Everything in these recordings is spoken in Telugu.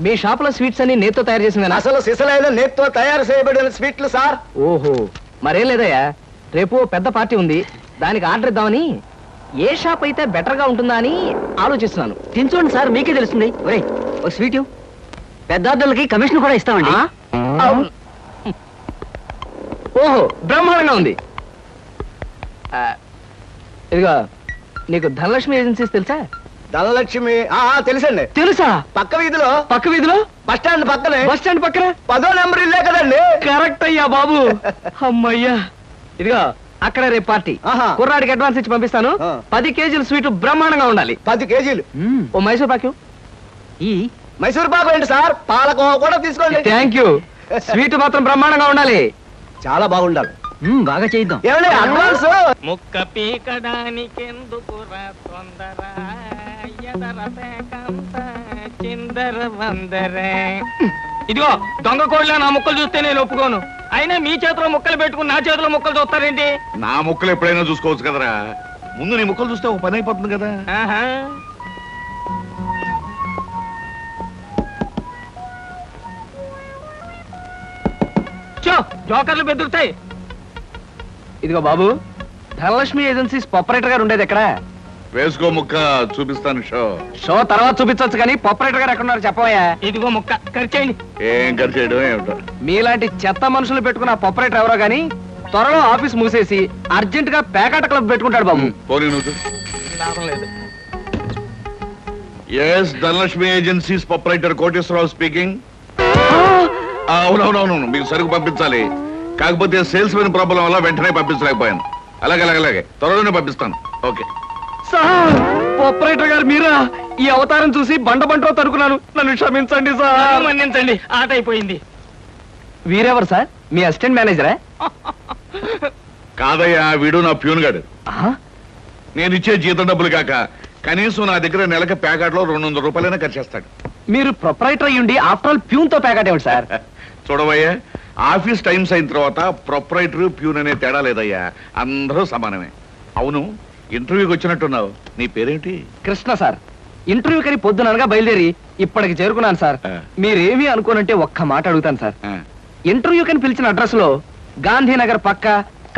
మీ షాప్ లో స్వీట్స్ అన్ని నేతో తయారు చేసిందా? అసలు సిసలైన నేతో తయారు చేయబడిన స్వీట్లు సార్. ఓహో, మరేం లేదయ్యా, రేపు పెద్ద పార్టీ ఉంది, దానికి ఆర్డర్ ఇద్దామని. ఏ షాప్ అయితే బెటర్ గా ఉంటుందా అని ఆలోచిస్తున్నాను. తినచూడండి సార్, మీకే తెలుస్తుంది. ఒరేయ్, ఒక స్వీట్ పెద్ద ఆర్డర్లకి కమిషన్ కూడా ఇస్తామండి. ఓహో, బ్రహ్మాండంగా ఉంది. ఇదిగో, నీకు ధనలక్ష్మి ఏజెన్సీస్ తెలుసా? ధనలక్ష్మి తెలుసండి. తెలుసా? పక్క వీధిలో బస్ స్టాండ్ పక్కనే. బస్ స్టాండ్ పక్కన 10వ నెంబర్ ఇల్లే కదండి. కరెక్ట్ అయ్యా బాబు, అమ్మయ్యా. ఇదిగో, అక్కడ రేపు పార్టీ. కుర్రాడికి అడ్వాన్స్ ఇచ్చి పంపిస్తాను. 10 కేజీలు స్వీట్ బ్రహ్మాండంగా ఉండాలి. 10 కేజీలు. ఓ మైసూర్ పాకు. ఈ మైసూర్ పాకు ఏంటి సార్, పాలకోవా కూడా తీసుకోండి. Thank you. స్వీట్ మాత్రం బ్రహ్మాండంగా ఉండాలి. చాలా బాగుండాలి. బాగా చేద్దాం. ఏమండి అడ్వాన్స్? ముక్క పీకడానికెందుకురా తొందర, చిందర వందర. ఇదిగో, దొంగ కోళ్ళ నా ముక్కలు చూస్తే నేను ఒప్పుకోను. అయినా మీ చేతిలో ముక్కలు పెట్టుకుని నా చేతిలో ముక్కలు చూస్తారేంటి? నా ముక్కలు ఎప్పుడైనా చూసుకోవచ్చు కదరా, ముందు నీ ముక్కలు చూస్తే ఒక పని అయిపోతుంది కదా. జోకర్లు బెదురుతాయి. ఇదిగో బాబు, ధనలక్ష్మి ఏజెన్సీస్ ప్రొపరేటర్ గారు ఉండేది ఎక్కడ? వేసుకో ముక్క, చూపిస్తాను. షో తర్వాత చూపించవచ్చు కానీ ప్రొపరేటర్ గారు ఎక్కడ ఉన్నారు చెప్పవయ్యా. ఇదిగో ముక్క, ఖర్చేయండి. ఏం ఖర్చు చేయడం ఏమిటో. మీలాంటి చెత్త మనుషులు పెట్టుకున్న ప్రొపరేటర్ ఎవరో గానీ త్వరలో ఆఫీస్ మూసేసి అర్జెంట్ గా పేకాట క్లబ్ పెట్టుకుంటాడు బాబు. పోనీ నువ్వు. లాభం లేదు. Yes, Dhanalakshmi agencies proprietor Koteswararao speaking. అవునవునవును, మీకు సరుకు పంపించాలి, కాకపోతే సేల్స్ మెన్ ప్రాబ్లం వల్ల వెంటనే పంపించలేకపోయాను. అలాగే త్వరలోనే పంపిస్తాను. ఓకే సార్, ప్రొపరేటర్ గారు మీరా? ఈ అవతారం చూసి బంటో తరుకున్నాను, నన్ను క్షమించండి సార్. మన్నించండి, ఆట అయిపోయింది. వీరెవరు సార్? మీ అసిస్టెంట్ మేనేజరా? కాదయ్యా, వీడు నా ప్యూన్ గాడు. నేను ఇచ్చే జీతం డబ్బులు కాక కనీసం నా దగ్గర నెలకి ప్యాకెట్లో 200 రూపాయలైనా ఖర్చు చేస్తాడు. మీరు ప్రొపరేటర్ అయ్యుండి ఆఫ్టర్ ఆల్ ప్యూన్ తో ప్యాకెట్ ఏమిటి సార్? చూడవయ్యా, ఆఫీస్ టైమ్స్ అయిన తర్వాత ప్రొపరేటర్ ప్యూన్ అనే తేడా లేదయ్యా, అందరూ సమానమే. అవును, ఇంటర్వ్యూకి వచ్చినట్టున్నావు, నీ పేరేంటి? కృష్ణ సార్. ఇంటర్వ్యూ కని పొద్దుననగా బయలుదేరి ఇప్పటికి చేరుకున్నాను సార్. మీరేమీ అనుకోనంటే ఒక్క మాట అడుగుతాను సార్. ఇంటర్వ్యూ కని పిలిచిన అడ్రస్ లో గాంధీనగర్ పక్క,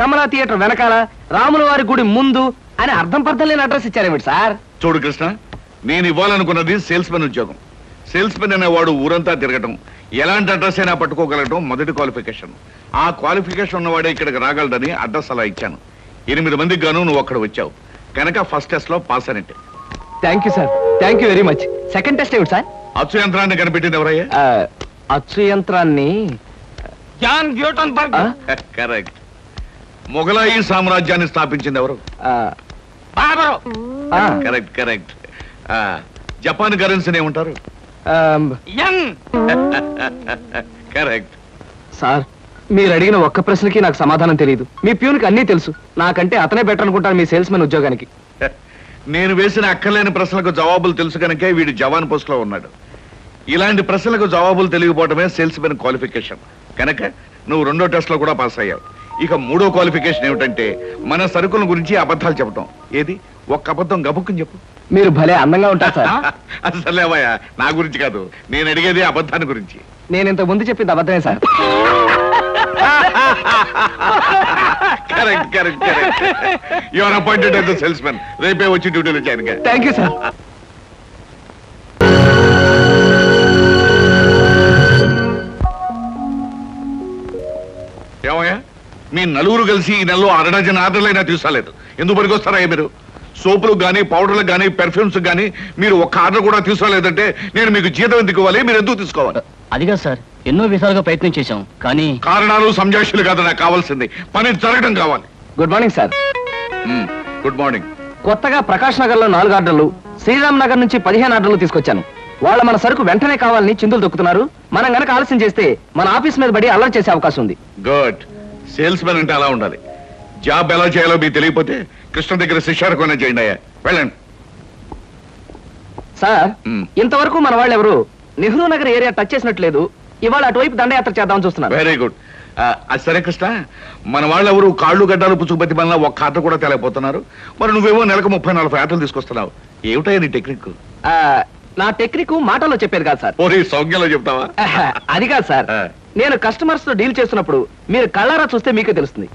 కమలా థియేటర్ వెనకాల, రాముల వారి గుడి ముందు అని అర్థం పర్థం లేని అడ్రస్ ఇచ్చారేమిటి సార్? చూడు కృష్ణ, నేను ఇవ్వాలనుకున్నది సేల్స్ మెన్ ఉద్యోగం. సేల్స్ మెన్ అనేవాడు ఊరంతా తిరగటం, ఎలాంటి అడ్రస్ అయినా పట్టుకోగలగటం మొదటి క్వాలిఫికేషన్. ఆ క్వాలిఫికేషన్ ఉన్నవాడే ఇక్కడికి రాగలడని అడ్రస్ అలా ఇచ్చాను. 8 మందికి గాను నువ్వు అక్కడ వచ్చావు కనుక ఫస్ట్ టెస్ట్ లో పాస్ అనేట్టే. Thank you sir, thank you very much. Second test ఏమిటి సార్? అచ్చు యంత్రాన్ని కనిపెట్టింది ఎవరయ్యా? అచ్చు యంత్రాన్ని జాన్ గ్యూటన్బర్గ్. కరెక్ట్. మొఘలాయి సామ్రాజ్యాన్ని స్థాపించింది ఎవరు? బాబరు. కరెక్ట్. జపాన్ కరెన్సీని ఏమంటారు? యం. కరెక్ట్. సార్, మీరు అడిగిన ఒక్క ప్రశ్నకి నాకు సమాధానం తెలియదు. మీ ప్యూన్కి అన్నీ తెలుసు, నాకంటే అతనే బెటర్ అనుకుంటాను మీ సేల్స్ మెన్ ఉద్యోగానికి. నేను వేసిన అక్కర్లేని ప్రశ్నలకు జవాబులు తెలుసు కనుకే వీడు జవాన్ పోస్ట్ లో ఉన్నాడు. ఇలాంటి ప్రశ్నలకు జవాబులు తెలియకపోవడమే సేల్స్ మెన్ క్వాలిఫికేషన్. కనుక నువ్వు 2వ టెస్ట్ లో కూడా పాస్ అయ్యావు. ఇక 3వ క్వాలిఫికేషన్ ఏమిటంటే మన సరుకుల గురించి అబద్ధాలు చెప్పడం. ఏది, ఒక్క అబద్ధం గబుక్కుని చెప్పు. మీరు భలే అందంగా ఉంటారు సార్. అసలేవయ్యా, నా గురించి కాదు, నేను అడిగేది అబద్ధాన్ని గురించి. నేను ఇంతకు ముందు చెప్పింది అబద్ధమే sir. Correct. You are appointed as the salesmen. రేపే వచ్చి డ్యూటీలో జాయిన్ గా. Thank you sir. ఏమయ్యా, మీ నలుగురు కలిసి ఈ నెలలో 6 డజన్ ఆర్డర్లైనా తీసుకోలేదు. ఎందుకు పనికొస్తారా మీరు? సోపులకు కానీ, పౌడర్లకు కానీ, పెర్ఫ్యూమ్స్ కానీ మీరు ఒక్క ఆర్డర్ కూడా తీసుకోలేదంటే నేను మీకు జీతం ఎందుకు ఇవ్వాలి? మీరు ఎందుకు తీసుకోవాలి? అదిగా సార్, ఎన్నో విధాలుగా ప్రయత్నం చేశాం కానీ కారణాలు సంజాషులు కాదు నాకు కావాల్సింది, పని జరగడం కావాలి. Good morning sir. Good morning. కొత్తగా ప్రకాష్ నగర్ లో 4 ఆర్డర్లు, శ్రీరామ్ నగర్ నుంచి 15 ఆర్డర్లు తీసుకొచ్చాను. వాళ్ళ మన సరుకు వెంటనే కావాలని చిందులు తొక్కుతున్నారు. మనం గనక ఆలస్యం చేస్తే మన ఆఫీస్ మీద పడి అల్లరి చేసే అవకాశం ఉంది. గుడ్. సేల్స్ మెన్ అంటే అలా ఉండాలి. జాబ్ ఎలా చేయాలో మీకు తెలియకపోతే కృష్ణ దగ్గర శిష్యారకమైనా చేయండి అయ్యా. వెళ్ళండి సార్. ఇంతవరకు మన వాళ్ళు ఎవరు నెహ్రూ నగర్ ఏరియా టచ్ చేసినట్లేదు. ఇవాళ అటువైపు దండయాత్ర చేద్దామని చూస్తున్నారు. Very good. అది సరే కృష్ణ, మన వాళ్ళు ఎవరు కాళ్ళు గడ్డాలు పుచ్చుకుపతి వల్ల ఒక్క ఆట కూడా తెలియపోతున్నారు. మరి నువ్వేమో నెలకు 30-40 ఆటలు తీసుకొస్తున్నావు. ఏమిటయ్యా నీ టెక్నిక్? నా టెక్నిక్ మాటల్లో చెప్పేది కాదు సార్. ఓరి సౌజ్ఞలో చెప్తావా? అది కాదు సార్, నేను కస్టమర్స్ తో డీల్ చేస్తున్నప్పుడు మీరు కళ్ళారా చూస్తే మీకే తెలుస్తుంది.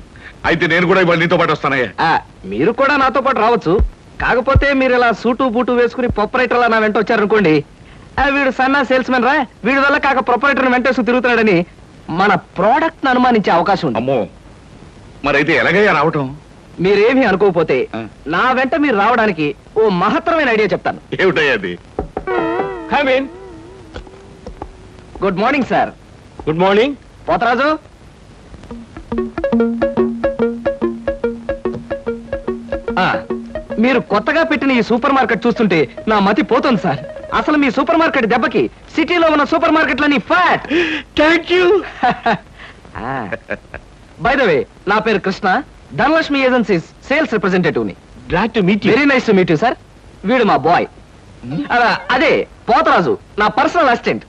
అయితే నేను కూడా ఇవాళ నీతో పాటు వస్తానయ్యా. మీరు కూడా నాతో పాటు రావచ్చు. కాకపోతే మీరు ఇలా సూటు బూటు వేసుకుని ప్రొపరేటర్ నా వెంట వచ్చారనుకోండి, వీడు సన్నా సేల్స్ మెన్ రా, వీడి వల్ల కాక ప్రొపరేటర్ వెంటేసుకు తిరుగుతున్నాడని మన ప్రోడక్ట్ ను అనుమానించే అవకాశం ఉంది. అమ్మో, మరైతే ఎలాగయ్యా రావటం? మీరేమీ అనుకోకపోతే నా వెంట మీరు రావడానికి ఓ మహత్తరమైన ఐడియా చెప్తాను. ఏమిటయ్యా అది? Good morning sir. Good morning. Potharaju, మీరు కొత్తగా పెట్టిన ఈ సూపర్ మార్కెట్ చూస్తుంటే నా మతి పోతుంది సార్. అసలు మీ సూపర్ మార్కెట్ దెబ్బకి సిటీలో ఉన్న సూపర్ మార్కెట్లని fat. Thank you. By the way, నా పేరు Krishna, Dhanalakshmi agencies sales representative ని. Glad to meet you. Very nice to meet you sir. వీడు మా బాయ్. అదే పోతరాజు, నా పర్సనల్ అసిస్టెంట్.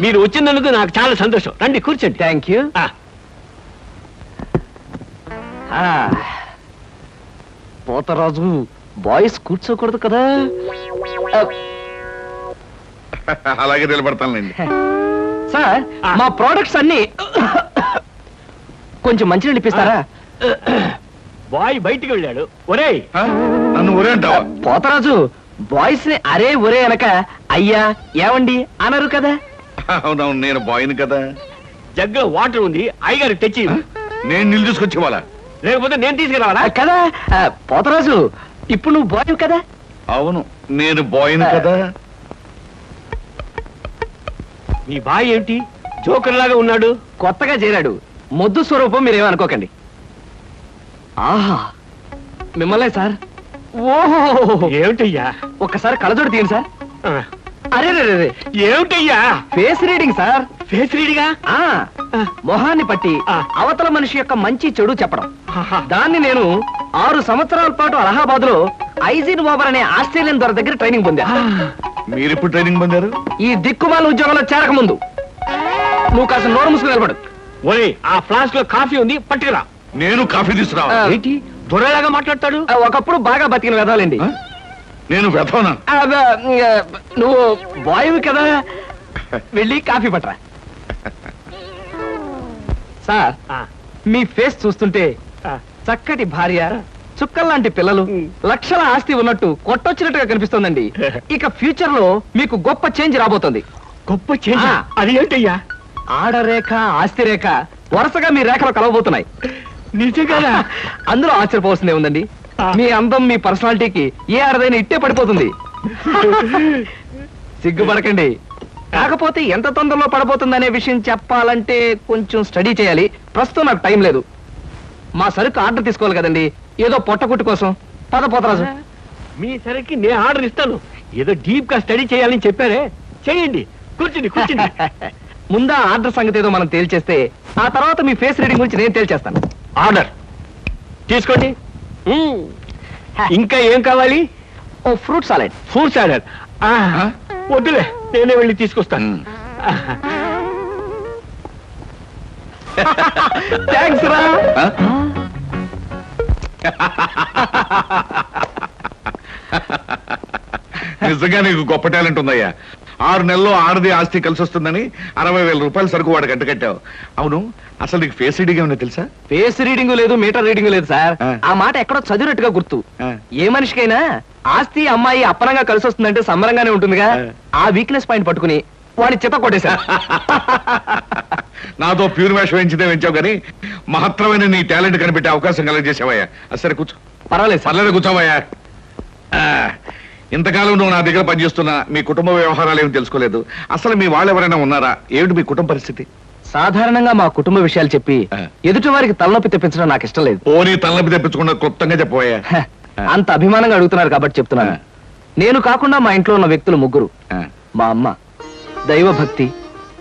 మీరు వచ్చినందుకు నాకు చాలా సంతోషం. రండి కూర్చోండి. Thank you. పోతరాజు, బాయ్స్ కూర్చోకూడదు కదా. అలాగే నిలబడతానులేండి. సార్, మా ప్రోడక్ట్స్ అన్ని కొంచెం మంచినీళ్ళు ఇప్పిస్తారా? బాయ్ బయటికి వెళ్ళాడు. ఒరేయ్, నన్ను ఊరే అంటావా? పోతరాజు, బాయ్స్ ని అరే ఒరే అనక అయ్యా ఏమండి అనరు కదా. అవునవును, నేను బాయ్ని కదా. జగ్గులో వాటర్ ఉంది, అయ్యగారు తెచ్చి. నేను నీళ్ళు తీసుకొచ్చి వాళ్ళ, లేకపోతే నేను తీసుకురావాలా? కదా పోతరాజు, ఇప్పుడు నువ్వు బాయ్ కదా. అవును, నేను బాయ్ని కదా. మీ బాయ్ ఏంటి జోకర్ లాగా ఉన్నాడు? కొత్తగా చేరాడు, మొద్దు స్వరూపం, మీరేమనుకోకండి. ఆహా, మిమ్మల్నే సార్. ఓహో, ఏమిటయ్యా? ఒక్కసారి కళ్ళజోడు తీయండి సార్. ఆ, అరే రే, ఏమిటయ్యా? Face reading sir. ఫేస్ రీడ్గా? మొహాన్ని పట్టి అవతల మనిషి యొక్క మంచి చెడు చెప్పడం. దాన్ని నేను 6 సంవత్సరాల పాటు అలహాబాద్ లో ఐజిన్ ఓవర్ అనే ఆస్ట్రేలియన్ దొర దగ్గర ట్రైనింగ్ పొందా. మీరెప్పుడు ట్రైనింగ్ పొందారు? ఈ దిక్కుమాల ఉద్యోగంలో చేరక ముందు. నువ్వు కాస్త నోరు మూసుకుని నిలబడు. ఒరే, ఆ ఫ్లాస్క్ లో కాఫీ ఉంది, పట్టుకురా. నేను కాఫీ తీసుకురా. ఏంటి దొరలాగా మాట్లాడతాడు? ఒకప్పుడు బాగా బతికిన వెదాలండి. నేను వెతవనా? నువ్వు బాయ్వి కదా, వెళ్ళి కాఫీ పట్టరా. సార్, మీ ఫేస్ చూస్తుంటే చక్కటి భార్య, చుక్కల్లాంటి పిల్లలు, లక్షల ఆస్తి ఉన్నట్టు కొట్టొచ్చినట్టుగా కనిపిస్తోందండి. ఇక ఫ్యూచర్ లో మీకు గొప్ప చేంజ్ రాబోతుంది. గొప్ప చేంజ్? అది ఏంటయ్యా? ఆడరేఖ, ఆస్తి రేఖ వరుసగా మీ రేఖలో కలవబోతున్నాయి. నిజంగా? అందులో ఆశ్చర్యపోవాల్సిందే ఉందండి. మీ అందం, మీ పర్సనాలిటీకి ఏ ఆడదైనా ఇట్టే పడిపోతుంది. సిగ్గుపడకండి. కాకపోతే ఎంత తొందరలో పడబోతుందనే విషయం చెప్పాలంటే కొంచెం స్టడీ చేయాలి. ప్రస్తుతం నాకు టైం లేదు. మా సరుకు ఆర్డర్ తీసుకోవాలి కదండి, ఏదో పొట్టకుట్టు కోసం. పద పోతరాజు. మీ సరికి నేను ఆర్డర్ ఇస్తాను. ఏదో డీప్ గా స్టడీ చేయాలని చెప్పారే, చేయండి. కూర్చుని కూర్చుని. ముందా ఆర్డర్ సంగతి ఏదో మనం తేల్చేస్తే ఆ తర్వాత మీ ఫేస్ రీడింగ్ గురించి నేను తేల్చేస్తాను. ఆర్డర్ తీసుకోండి. ఇంకా ఏం కావాలి? ఓ ఫ్రూట్ సాలెడ్. ఫ్రూట్ సాలెడ్ వద్దులే, నేనే వెళ్ళి తీసుకొస్తాను. థ్యాంక్స్ రా. నిజంగా నీకు గొప్ప టాలెంట్ ఉందయ్యా. 6 నెలల్లో ఆడది ఆస్తి కలిసి వస్తుందని 60,000 రూపాయల సరుకు వాడు కట్టావు. అవును, అసలు నీకు ఫేస్ రీడింగ్ ఏమైనా తెలుసా? ఫేస్ రీడింగ్ లేదు, మీటర్ రీడింగ్ లేదు సార్. ఆ మాట ఎక్కడో చదివినట్టుగా గుర్తు. ఏ మనిషికైనా ఆస్తి అమ్మాయి అప్పనంగా కలిసి వస్తుందంటే సంబరంగానే ఉంటుందిగా. ఆ వీక్నెస్ పాయింట్ పట్టుకుని వాడి చిత్త కొట్టేశారు. నాతో ప్యూర్ వేషం వేయించితే వెంచావు కానీ మహత్తరమైన నీ టాలెంట్ కనిపెట్టే అవకాశం కలగజేసావయ్యా. సరే కూర్చో. పర్వాలేదు సార్. పర్లేదు, కూర్చోవయ్యా. ఇంతకాలం నువ్వు నా దగ్గర పనిచేస్తున్నా మీ కుటుంబ వ్యవహారాలు ఏమి తెలుసుకోలేదు. అసలు మీ వాళ్ళు ఎవరైనా ఉన్నారా? ఏమిటి మీ కుటుంబ పరిస్థితి? సాధారణంగా మా కుటుంబ విషయాలు చెప్పి ఎదుటి వారికి తలనొప్పి తెప్పించడం నాకు ఇష్టం లేదు. ఓ, నీ తలనొప్పి తెప్పించకుండా క్లుప్తంగా చెప్పబోయా. అంత అభిమానంగా అడుగుతున్నారు కాబట్టి చెప్తున్నాను. నేను కాకుండా మా ఇంట్లో ఉన్న వ్యక్తులు 3. మా అమ్మ దైవభక్తి,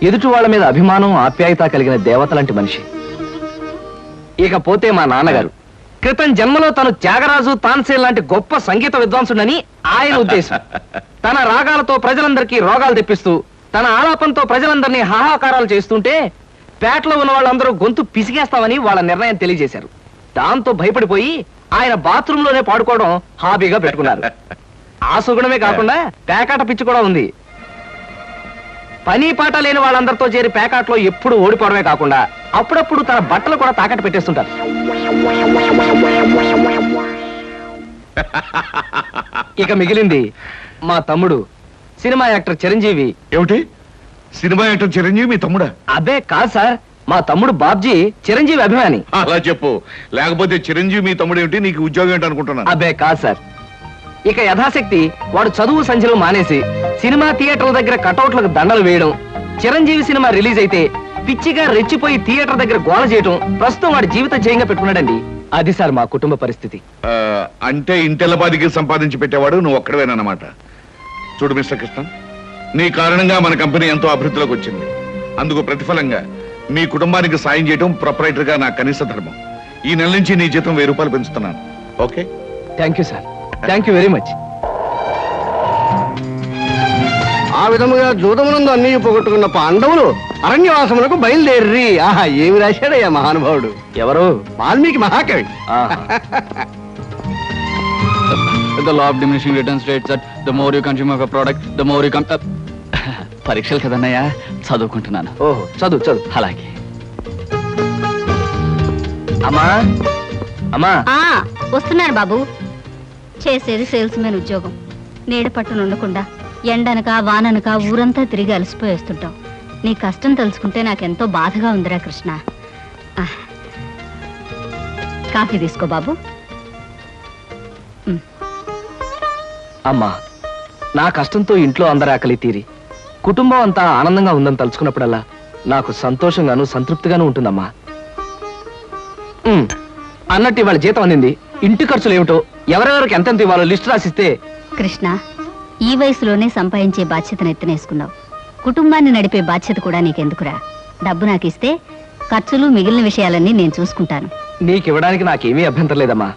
ఎదుటి వాళ్ళ మీద అభిమానం, ఆప్యాయత కలిగిన దేవత లాంటి మనిషి. ఇకపోతే మా నాన్నగారు క్రితం జన్మలో తను త్యాగరాజు, తాన్సేన్ లాంటి గొప్ప సంగీత విద్వాంసుడని ఆయన ఉద్దేశం. తన రాగాలతో ప్రజలందరికీ రోగాలు తెప్పిస్తూ, తన ఆలాపంతో ప్రజలందరినీ హాహాకారాలు చేస్తుంటే పేటలో ఉన్న వాళ్ళందరూ గొంతు పిసిగేస్తామని వాళ్ళ నిర్ణయం తెలియజేశారు. దాంతో భయపడిపోయి ఆయన బాత్రూంలోనే పాడుకోవడం హాబీగా పెట్టుకున్నారు. ఆ సుగుణమే కాకుండా పేకాట పిచ్చి కూడా ఉంది. పని పాట లేని వాళ్ళందరితో చేరి పేకాట్లో ఎప్పుడు ఓడిపోవడమే కాకుండా అప్పుడప్పుడు తన బట్టలు కూడా తాకట్టు పెట్టేస్తుంటారు. ఇక మిగిలింది మా తమ్ముడు సినిమా యాక్టర్ చిరంజీవి. ఏమిటి సినిమా యాక్టర్ చిరంజీవి మీ తమ్ముడా? అబ్బే కాదు సార్, మా తమ్ముడు బాబ్జీ చిరంజీవి అభిమాని. అలా చెప్పు, లేకపోతే చిరంజీవి మీ తమ్ముడు ఏమిటి, నీకు ఉద్యోగం ఏంటి అనుకుంటున్నాను. అబ్బే కాదు సార్, ఇక యథాశక్తి వాడు చదువు సంధ్యలు మానేసి సినిమా థియేటర్ల దగ్గర కటౌట్లకు దండలు వేయడం, చిరంజీవి సినిమా రిలీజ్ అయితే పిచ్చిగా రెచ్చిపోయి థియేటర్ దగ్గర గోల చేయడం ప్రస్తుతం వాడి జీవిత జయంగా పెట్టుకున్నాడండి. అది సార్ మా కుటుంబ పరిస్థితి. అంటే ఇంటెల్లపాదికి సంపాదించి పెట్టేవాడు నువ్వు ఒక్కడవేనన్నమాట. చూడు మిస్టర్ కృష్ణ, నీ కారణంగా మన కంపెనీ ఎంతో అభివృద్ధిలోకి వచ్చింది. అందుకు ప్రతిఫలంగా మీ కుటుంబానికి సాయం చేయడం ప్రొపరైటర్ గా నా కనీస ధర్మం. ఈ నెల నుంచి నీ జీతం 1000 రూపాయలు పెంచుతున్నాను. Okay? Thank you sir, thank you very much. ఆ విధముగా జూదమునందు అన్ని పోగొట్టుకున్న పాండవులు అరణ్యవాసములకు బయలుదేర్రి. ఆహా, ఏమి రాశాడయ్యా మహానుభావుడు. ఎవరు? వాల్మీకి మహాకవి. The law of diminishing returns states that the more you consume of a product, the more you పరీక్షలు కదన్నయ్యా, చదువుకుంటున్నాను. ఓహో, చదువు చదువు. అలాగే. అమ్మా అమ్మా. వస్తున్నాను బాబు. చేసేది సేల్స్ మెన్ ఉద్యోగం. నీడ పట్టున ఉండకుండా ఎండనక వాననక ఊరంతా తిరిగి అలసిపోయేస్తుంటాం. నీ కష్టం తలుచుకుంటే నాకెంతో బాధగా ఉందిరా కృష్ణ. కాఫీ తీసుకో బాబు. అమ్మా, నా కష్టంతో ఇంట్లో అందరి ఆకలి తీరి కుటుంబం అంతా ఆనందంగా ఉందని తలుచుకున్నప్పుడల్లా నాకు సంతోషంగాను సంతృప్తిగాను ఉంటుందమ్మా. అన్నట్టు ఇవాళ జీతం అందింది. ఇంటి ఖర్చులు ఏమిటో, ఎవరెవరికి ఎంతెంత ఇవ్వాలో లిస్టు రాసిస్తే. కృష్ణ, ఈ వయసులోనే సంపాదించే బాధ్యతను ఎత్తనేసుకున్నావు. కుటుంబాన్ని నడిపే బాధ్యత కూడా నీకెందుకురా? డబ్బు నాకు ఇస్తే ఖర్చులు మిగిలిన విషయాలన్నీ నేను చూసుకుంటాను. నీకివ్వడానికి నాకేమీ అభ్యంతరం లేదమ్మా.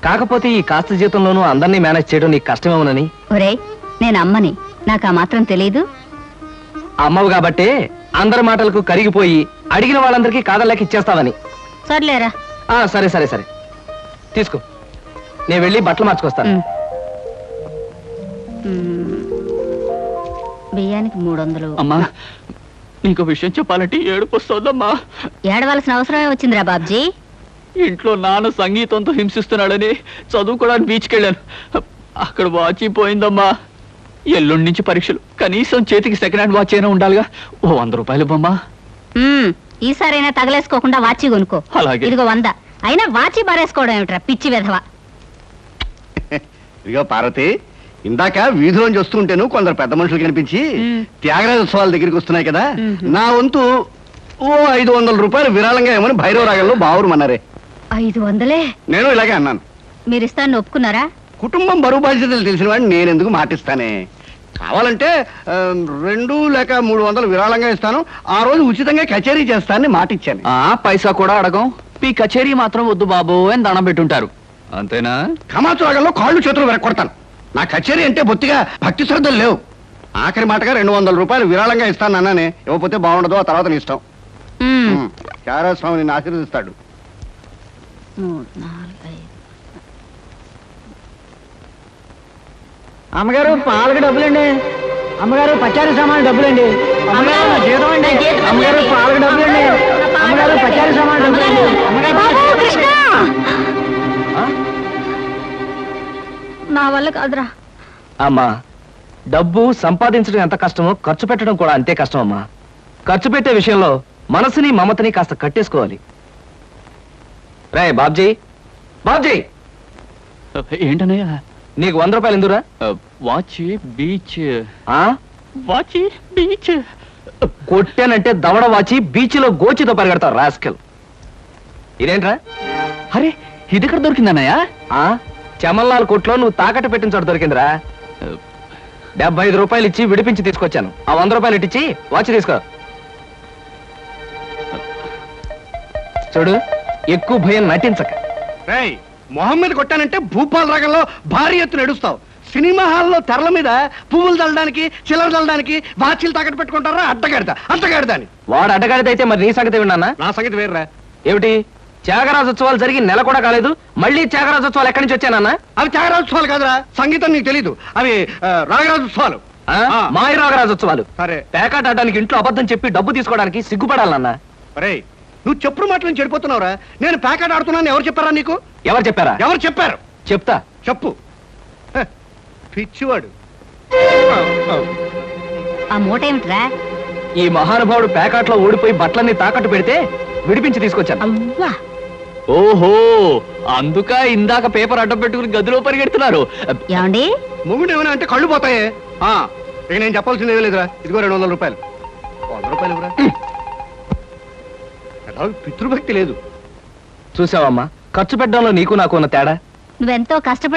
కాకపోతే ఈ కాస్త జీతంలోనూ అందరినీ మేనేజ్ చేయడం నీకు కష్టమేమోనని. ఒరే, నేను అమ్మని, నాకు ఆ మాత్రం తెలీదు. అమ్మవు కాబట్టే అందరి మాటలకు కరిగిపోయి అడిగిన వాళ్ళందరికీ కాదలేక ఇచ్చేస్తావని. సర్లేరా. సరే సరే సరే, తీసుకో. నేను వెళ్ళి బట్టలు మార్చుకొస్తాను. బియ్యానికి 300. అమ్మా, నీకు విషయం చెప్పాలంటే ఏడుపు వస్తుందమ్మా. ఏడవలసిన అవసరమే వచ్చిందిరా బాబ్జీ. ఇంట్లో నాన్న సంగీతంతో హింసిస్తున్నాడని చదువుకోవడానికి బీచ్కి వెళ్ళాను. అక్కడ వాచ్ పోయిందమ్మా. ఎల్లుండి నుంచి పరీక్షలు. కనీసం చేతికి సెకండ్ హ్యాండ్ వాచ్ అయినా ఉండాలిగా. ఓ 100 రూపాయలు బొమ్మా. ఈసారైనా తగలేసుకోకుండా వాచి కొనుక్కో. అలాగే. ఇదిగో 100. అయినా వాచి బారేసుకోవడం ఏమిట్రా పిచ్చి వెధవ. ఇదిగో పార్వతి, ఇందాక వీధిలోంచి వస్తుంటేను కొందరు పెద్ద మనుషులు కనిపించి త్యాగరాజ ఉత్సవాల దగ్గరికి వస్తున్నాయి కదా, నా వంతు ఓ 500 రూపాయలు విరాళంగా ఏమని భైరవ రాగంలో బావురమన్నారే. 500? నేను ఇలాగే అన్నాను. మీరిస్తాను ఒప్పుకున్నారా? కుటుంబం బరువు బాధ్యతలు తెలిసిన వాడిని నేనెందుకు మాటిస్తానే. కావాలంటే 2 లేక 300 విరాళంగా ఇస్తాను. ఆ రోజు ఉచితంగా కచేరీ చేస్తానని మాటిచ్చాను. పైసా కూడా అడగం. మీ కచేరీ మాత్రం వద్దు బాబు అని దండం పెట్టుంటారు. అంతేనా? కమాతు రాగంలో కాళ్ళు చేతులు వెరకొడతాను. నా కచేరీ అంటే బొత్తిగా భక్తి శ్రద్ధలు లేవు. ఆఖరి మాటగా 200 రూపాయలు విరాళంగా ఇస్తాను అన్నానే. ఇవ్వకపోతే బాగుండదు, ఆ తర్వాత నీ ఇష్టం. చారాస్వామి నిన్ను ఆశీర్వదిస్తాడు. 3, 4, 5. అమ్మగారు పాలకు డబ్బులండి. అమ్మగారు పచారీ సామాన్ డబ్బులండి. అమ్మగారు నా జీతం అండి. అమ్మగారు పాలకు డబ్బులండి. అమ్మగారు పచారీ సామాన్ డబ్బులండి. నా వల్ల కాదురా. అమ్మా, డబ్బు సంపాదించడం ఎంత కష్టమో ఖర్చు పెట్టడం కూడా అంతే కష్టం అమ్మా. ఖర్చు పెట్టే విషయంలో మనసుని మమతని కాస్త కట్టేసుకోవాలి. రే బాబ్జీ, బాబ్జీ, ఏంటన్నయ్యా? నీకు 100 రూపాయలు ఎందురా? వాచ్ బీచ్. వాచి బీచ్ కొట్టానంటే దవడ వాచి బీచ్లో గోచితో పరిగెడతావు రాస్కెల్. ఇదేంట్రా? అరే, ఇది ఎక్కడ దొరికిందన్నయ్యా? చమల్లాల్ కొట్లో నువ్వు తాకట్టు పెట్టిన చోట దొరికిందిరా. 75 రూపాయలు ఇచ్చి విడిపించి తీసుకొచ్చాను. ఆ 100 రూపాయలు ఇట్టించి వాచ్ తీసుకో. చూడు, ఎక్కువ భయం నటించక. మొహం మీద కొట్టానంటే భూపాల్ రాగంలో భారీ ఎత్తున ఎడుస్తావు. సినిమా హాల్లో తెరల మీద పువ్వులు చల్లడానికి, చిల్లర చల్లడానికి వాచీలు తాకట్టు పెట్టుకుంటారా? అడ్డగాడిదా అని. వాడు అడ్డగాడిదైతే మరి నీ సంగతి విన్నానా? నా సంగతి వేర్రా. ఏమిటి, త్యాగరాజోత్సవాలు జరిగి నెల కూడా కాలేదు, మళ్ళీ త్యాగరాజోత్సవాలు ఎక్కడి నుంచి వచ్చానన్నా? అవి త్యాగరాజోత్సవాలు కాదురా, సంగీతం నీకు తెలీదు. అవి రాగరాజోత్సవాలు. మాయ రాగరాజోత్సవాలు. సరే పేకాట ఆడడానికి ఇంట్లో అబద్ధం చెప్పి డబ్బు తీసుకోవడానికి సిగ్గుపడాలన్నా. అరే నువ్వు చెప్పుడు మాటలు చెడిపోతున్నావురా. నేను ప్యాకెట్ ఆడుతున్నాను ఎవరు చెప్పారా నీకు? ఎవరు చెప్పారా? ఎవరు చెప్పారు? చెప్తా. చెప్పు. హ, పిచ్చివాడు. ఆ మూట ఏమిట్రా? ఈ మహానుభావుడు పేకాట్లో ఓడిపోయి బట్టలన్నీ తాకట్టు పెడితే విడిపించి తీసుకొచ్చాను. అవ్వా, ఓహో, అందుక ఇందాక పేపర్ అడ్డం పెట్టుకుని గదిలో పరిగెడుతున్నారు. ఏమండి? మొగుడు ఏమైనా అంటే కళ్ళు పోతాయే. ఇక నేను చెప్పాల్సింది ఏమీ లేదురా. ఇదిగో 200 రూపాయలు. 100 రూపాయలు ఇవ్వరా. పితృభక్తి లేదు. చూసావమ్మా, ఖర్చు పెట్టడంలో నీకు నాకు ఉన్న తేడా. నువ్వెంతో కష్టపడి